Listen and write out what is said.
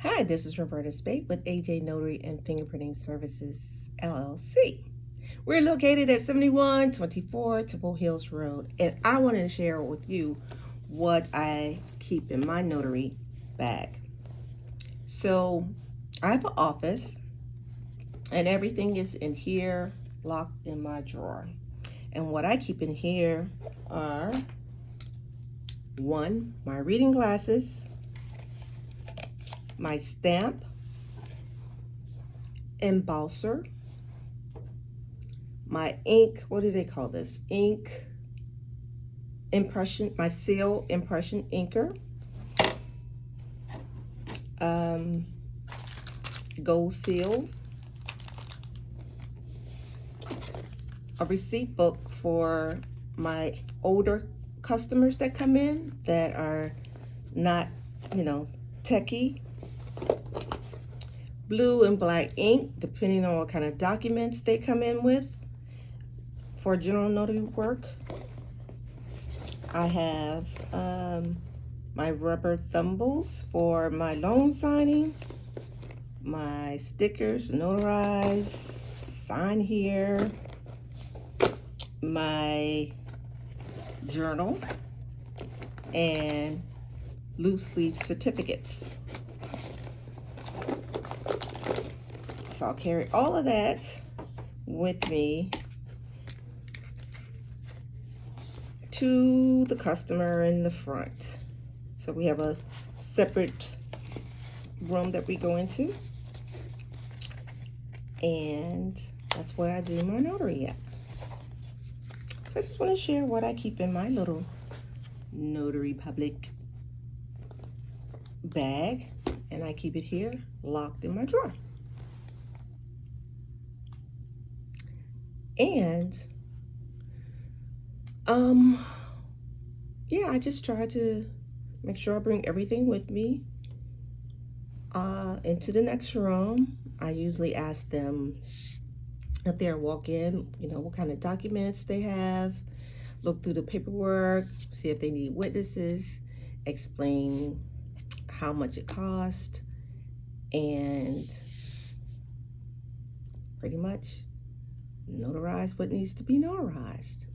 Hi, this is Roberta Spate with AJ Notary and Fingerprinting Services, LLC. We're located at 7124 Temple Hills Road, and I wanted to share with you what I keep in my notary bag. So, I have an office, and everything is in here, locked in my drawer. And what I keep in here are one, my reading glasses, my stamp, embosser, my ink, what do they call this? Ink impression, my seal impression inker, gold seal, a receipt book for my older customers that come in that are not, techie, blue and black ink, depending on what kind of documents they come in with for general notary work. I have my rubber thumbles for my loan signing, my stickers, notarize, sign here, my journal, and loose leaf certificates. So I'll carry all of that with me to the customer in the front. So we have a separate room that we go into, and that's where I do my notary at. So I just want to share what I keep in my little notary public bag, and I keep it here locked in my drawer. And yeah, I just try to make sure I bring everything with me into the next room. I usually ask them if they walk in, what kind of documents they have, look through the paperwork, see if they need witnesses, explain how much it cost, and pretty much notarize what needs to be notarized.